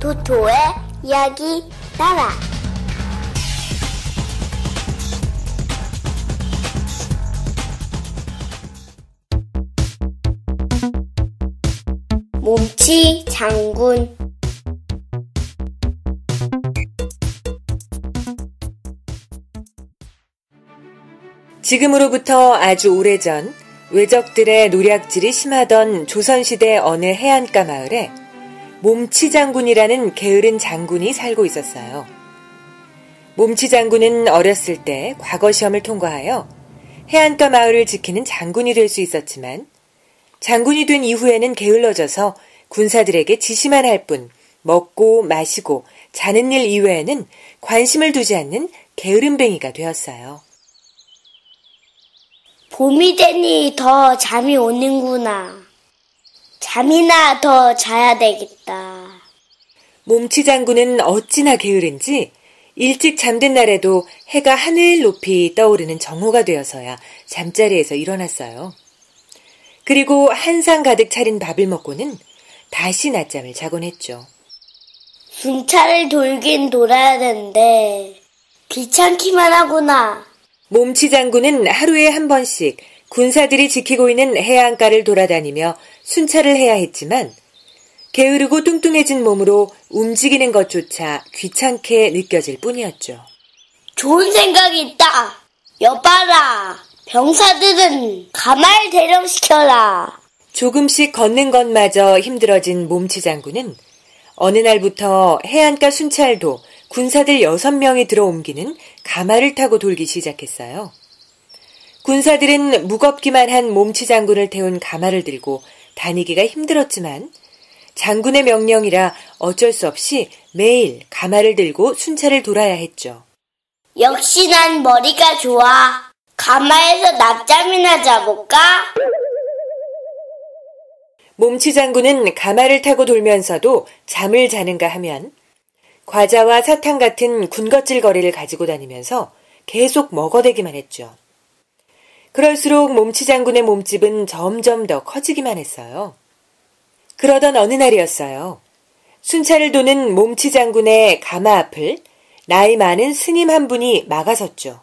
도토의 이야기 나라. 몸치 장군. 지금으로부터 아주 오래전 외적들의 노략질이 심하던 조선시대 어느 해안가 마을에 몸치 장군이라는 게으른 장군이 살고 있었어요. 몸치 장군은 어렸을 때 과거 시험을 통과하여 해안가 마을을 지키는 장군이 될 수 있었지만 장군이 된 이후에는 게을러져서 군사들에게 지시만 할 뿐 먹고 마시고 자는 일 이외에는 관심을 두지 않는 게으름뱅이가 되었어요. 봄이 되니 더 잠이 오는구나. 잠이나 더 자야 되겠다. 몸치 장군은 어찌나 게으른지 일찍 잠든 날에도 해가 하늘 높이 떠오르는 정오가 되어서야 잠자리에서 일어났어요. 그리고 한상 가득 차린 밥을 먹고는 다시 낮잠을 자곤 했죠. 순찰을 돌긴 돌아야 되는데 귀찮기만 하구나. 몸치 장군은 하루에 한 번씩 군사들이 지키고 있는 해안가를 돌아다니며 순찰을 해야 했지만 게으르고 뚱뚱해진 몸으로 움직이는 것조차 귀찮게 느껴질 뿐이었죠. 좋은 생각이 있다. 여봐라. 병사들은 가마를 대령시켜라. 조금씩 걷는 것마저 힘들어진 몸치 장군은 어느 날부터 해안가 순찰도 군사들 6명이 들어옮기는 가마를 타고 돌기 시작했어요. 군사들은 무겁기만 한 몸치 장군을 태운 가마를 들고 다니기가 힘들었지만 장군의 명령이라 어쩔 수 없이 매일 가마를 들고 순찰을 돌아야 했죠. 역시 난 머리가 좋아. 가마에서 낮잠이나 자볼까? 몸치 장군은 가마를 타고 돌면서도 잠을 자는가 하면 과자와 사탕 같은 군것질 거리를 가지고 다니면서 계속 먹어대기만 했죠. 그럴수록 몸치 장군의 몸집은 점점 더 커지기만 했어요. 그러던 어느 날이었어요. 순찰을 도는 몸치 장군의 가마 앞을 나이 많은 스님 한 분이 막아섰죠.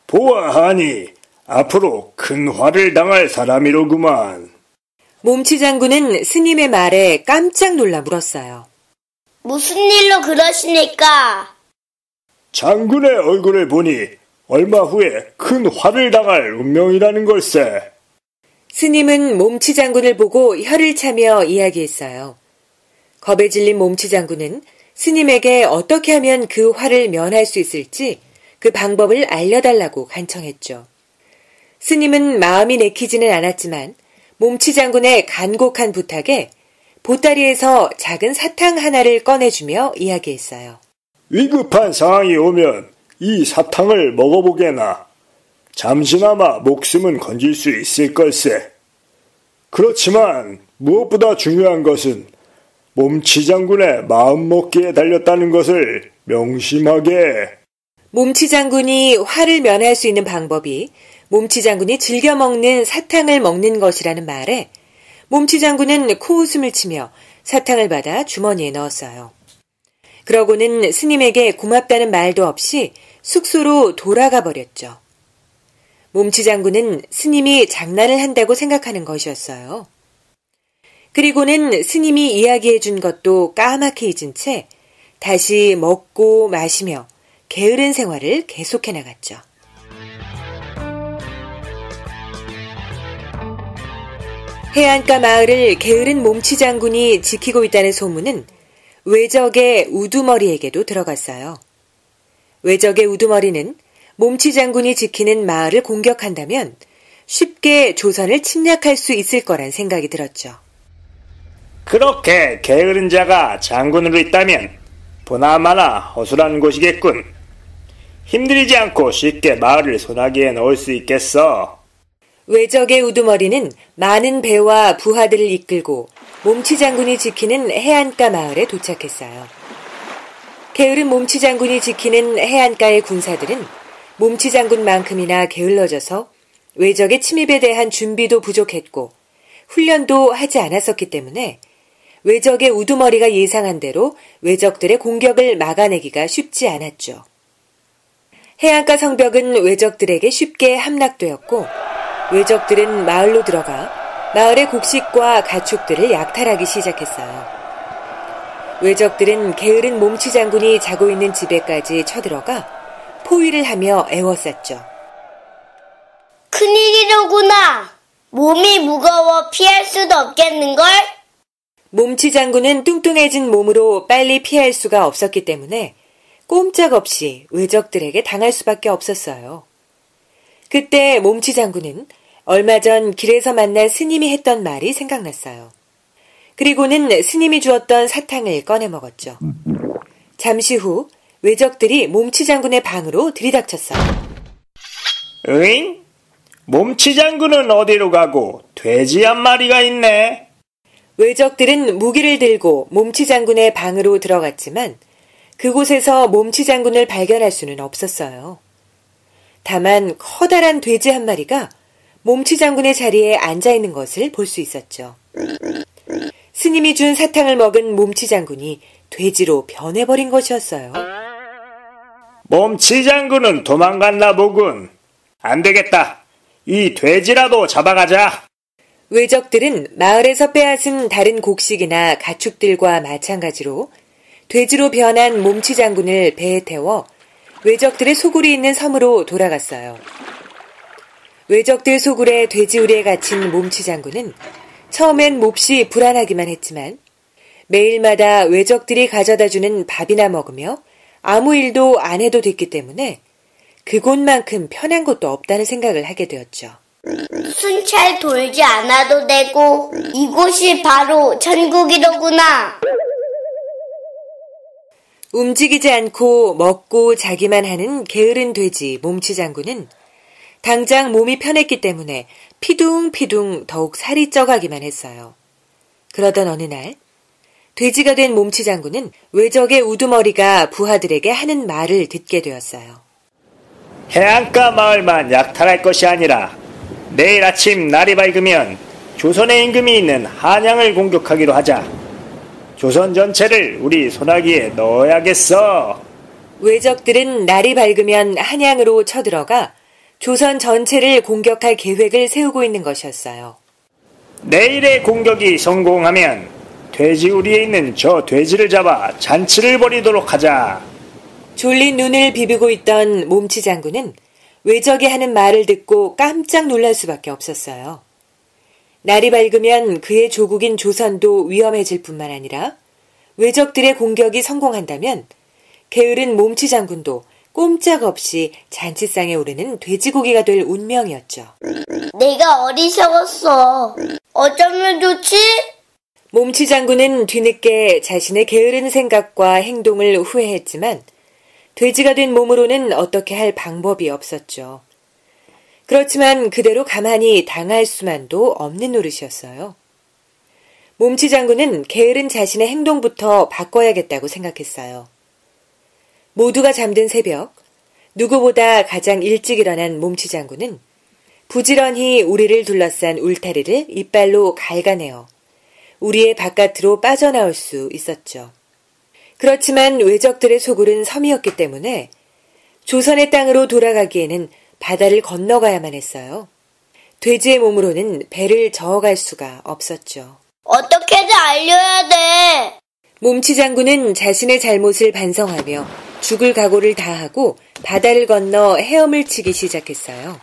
보아하니 앞으로 큰 화를 당할 사람이로구만. 몸치 장군은 스님의 말에 깜짝 놀라 물었어요. 무슨 일로 그러시니까? 장군의 얼굴을 보니 얼마 후에 큰 화를 당할 운명이라는 걸세. 스님은 몸치 장군을 보고 혀를 차며 이야기했어요. 겁에 질린 몸치 장군은 스님에게 어떻게 하면 그 화를 면할 수 있을지 그 방법을 알려달라고 간청했죠. 스님은 마음이 내키지는 않았지만 몸치 장군의 간곡한 부탁에 보따리에서 작은 사탕 하나를 꺼내주며 이야기했어요. 위급한 상황이 오면 이 사탕을 먹어보게나. 잠시나마 목숨은 건질 수 있을 걸세. 그렇지만 무엇보다 중요한 것은 몸치 장군의 마음먹기에 달렸다는 것을 명심하게. 몸치 장군이 화를 면할 수 있는 방법이 몸치 장군이 즐겨 먹는 사탕을 먹는 것이라는 말에 몸치 장군은 코웃음을 치며 사탕을 받아 주머니에 넣었어요. 그러고는 스님에게 고맙다는 말도 없이 숙소로 돌아가 버렸죠. 몸치 장군은 스님이 장난을 한다고 생각하는 것이었어요. 그리고는 스님이 이야기해 준 것도 까맣게 잊은 채 다시 먹고 마시며 게으른 생활을 계속해 나갔죠. 해안가 마을을 게으른 몸치 장군이 지키고 있다는 소문은 외적의 우두머리에게도 들어갔어요. 외적의 우두머리는 몸치 장군이 지키는 마을을 공격한다면 쉽게 조선을 침략할 수 있을 거란 생각이 들었죠. 그렇게 게으른 자가 장군으로 있다면 보나마나 허술한 곳이겠군. 힘들이지 않고 쉽게 마을을 소나기에 넣을 수 있겠어. 외적의 우두머리는 많은 배와 부하들을 이끌고 몸치 장군이 지키는 해안가 마을에 도착했어요. 게으른 몸치 장군이 지키는 해안가의 군사들은 몸치 장군만큼이나 게을러져서 외적의 침입에 대한 준비도 부족했고 훈련도 하지 않았었기 때문에 외적의 우두머리가 예상한 대로 외적들의 공격을 막아내기가 쉽지 않았죠. 해안가 성벽은 외적들에게 쉽게 함락되었고 외적들은 마을로 들어가 마을의 곡식과 가축들을 약탈하기 시작했어요. 외적들은 게으른 몸치 장군이 자고 있는 집에까지 쳐들어가 포위를 하며 애워쌌죠. 큰일이로구나. 몸이 무거워 피할 수도 없겠는걸? 몸치 장군은 뚱뚱해진 몸으로 빨리 피할 수가 없었기 때문에 꼼짝없이 외적들에게 당할 수밖에 없었어요. 그때 몸치 장군은 얼마 전 길에서 만난 스님이 했던 말이 생각났어요. 그리고는 스님이 주었던 사탕을 꺼내 먹었죠. 잠시 후 외적들이 몸치 장군의 방으로 들이닥쳤어요. 으잉? 몸치 장군은 어디로 가고 돼지 한 마리가 있네. 외적들은 무기를 들고 몸치 장군의 방으로 들어갔지만 그곳에서 몸치 장군을 발견할 수는 없었어요. 다만 커다란 돼지 한 마리가 몸치 장군의 자리에 앉아있는 것을 볼 수 있었죠. 스님이 준 사탕을 먹은 몸치 장군이 돼지로 변해버린 것이었어요. 몸치 장군은 도망갔나 보군. 안 되겠다. 이 돼지라도 잡아가자. 외적들은 마을에서 빼앗은 다른 곡식이나 가축들과 마찬가지로 돼지로 변한 몸치 장군을 배에 태워 외적들의 소굴이 있는 섬으로 돌아갔어요. 외적들 소굴에 돼지우리에 갇힌 몸치 장군은 처음엔 몹시 불안하기만 했지만 매일마다 외적들이 가져다주는 밥이나 먹으며 아무 일도 안 해도 됐기 때문에 그곳만큼 편한 곳도 없다는 생각을 하게 되었죠. 순찰 돌지 않아도 되고 이곳이 바로 천국이로구나. 움직이지 않고 먹고 자기만 하는 게으른 돼지 몸치 장군은 당장 몸이 편했기 때문에 피둥피둥 더욱 살이 쪄가기만 했어요. 그러던 어느 날 돼지가 된 몸치 장군은 외적의 우두머리가 부하들에게 하는 말을 듣게 되었어요. 해안가 마을만 약탈할 것이 아니라 내일 아침 날이 밝으면 조선의 임금이 있는 한양을 공격하기로 하자. 조선 전체를 우리 소나기에 넣어야겠어. 외적들은 날이 밝으면 한양으로 쳐들어가 조선 전체를 공격할 계획을 세우고 있는 것이었어요. 내일의 공격이 성공하면 돼지우리에 있는 저 돼지를 잡아 잔치를 벌이도록 하자. 졸린 눈을 비비고 있던 몸치 장군은 외적이 하는 말을 듣고 깜짝 놀랄 수밖에 없었어요. 날이 밝으면 그의 조국인 조선도 위험해질 뿐만 아니라 외적들의 공격이 성공한다면 게으른 몸치 장군도 꼼짝없이 잔치상에 오르는 돼지고기가 될 운명이었죠. 내가 어리석었어. 어쩌면 좋지? 몸치 장군은 뒤늦게 자신의 게으른 생각과 행동을 후회했지만 돼지가 된 몸으로는 어떻게 할 방법이 없었죠. 그렇지만 그대로 가만히 당할 수만도 없는 노릇이었어요. 몸치 장군은 게으른 자신의 행동부터 바꿔야겠다고 생각했어요. 모두가 잠든 새벽, 누구보다 가장 일찍 일어난 몸치 장군은 부지런히 우리를 둘러싼 울타리를 이빨로 갉아내어 우리의 바깥으로 빠져나올 수 있었죠. 그렇지만 외적들의 소굴은 섬이었기 때문에 조선의 땅으로 돌아가기에는 바다를 건너가야만 했어요. 돼지의 몸으로는 배를 저어갈 수가 없었죠. 어떻게든 알려야 돼. 몸치 장군은 자신의 잘못을 반성하며 죽을 각오를 다하고 바다를 건너 헤엄을 치기 시작했어요.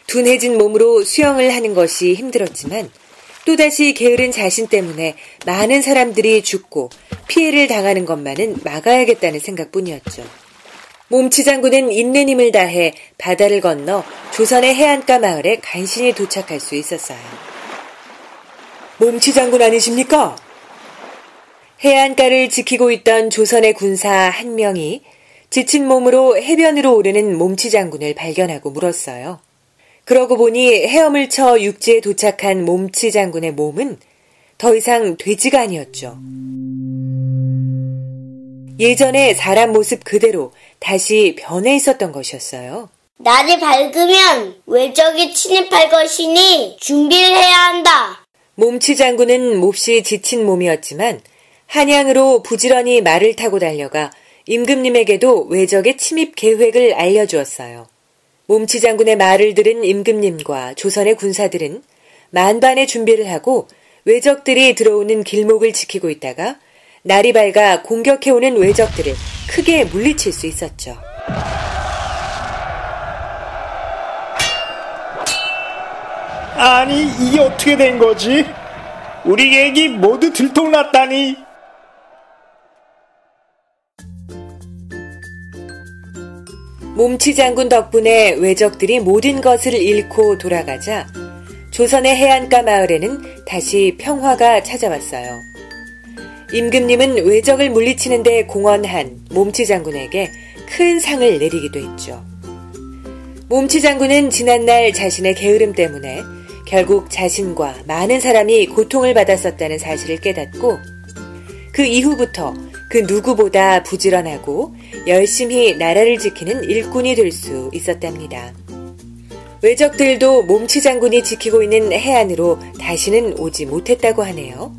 둔해진 몸으로 수영을 하는 것이 힘들었지만 또다시 게으른 자신 때문에 많은 사람들이 죽고 피해를 당하는 것만은 막아야겠다는 생각뿐이었죠. 몸치 장군은 있는 힘을 다해 바다를 건너 조선의 해안가 마을에 간신히 도착할 수 있었어요. 몸치 장군 아니십니까? 해안가를 지키고 있던 조선의 군사 한 명이 지친 몸으로 해변으로 오르는 몸치 장군을 발견하고 물었어요. 그러고 보니 헤엄을 쳐 육지에 도착한 몸치 장군의 몸은 더 이상 돼지가 아니었죠. 예전의 사람 모습 그대로 다시 변해 있었던 것이었어요. 날이 밝으면 외적이 침입할 것이니 준비를 해야 한다. 몸치 장군은 몹시 지친 몸이었지만 한양으로 부지런히 말을 타고 달려가 임금님에게도 외적의 침입 계획을 알려주었어요. 몸치 장군의 말을 들은 임금님과 조선의 군사들은 만반의 준비를 하고 외적들이 들어오는 길목을 지키고 있다가 날이 밝아 공격해오는 외적들을 크게 물리칠 수 있었죠. 아니, 이게 어떻게 된 거지? 우리 계획이 모두 들통났다니. 몸치 장군 덕분에 외적들이 모든 것을 잃고 돌아가자 조선의 해안가 마을에는 다시 평화가 찾아왔어요. 임금님은 외적을 물리치는데 공헌한 몸치 장군에게 큰 상을 내리기도 했죠. 몸치 장군은 지난날 자신의 게으름 때문에 결국 자신과 많은 사람이 고통을 받았었다는 사실을 깨닫고 그 이후부터 그 누구보다 부지런하고 열심히 나라를 지키는 일꾼이 될 수 있었답니다. 외적들도 몸치 장군이 지키고 있는 해안으로 다시는 오지 못했다고 하네요.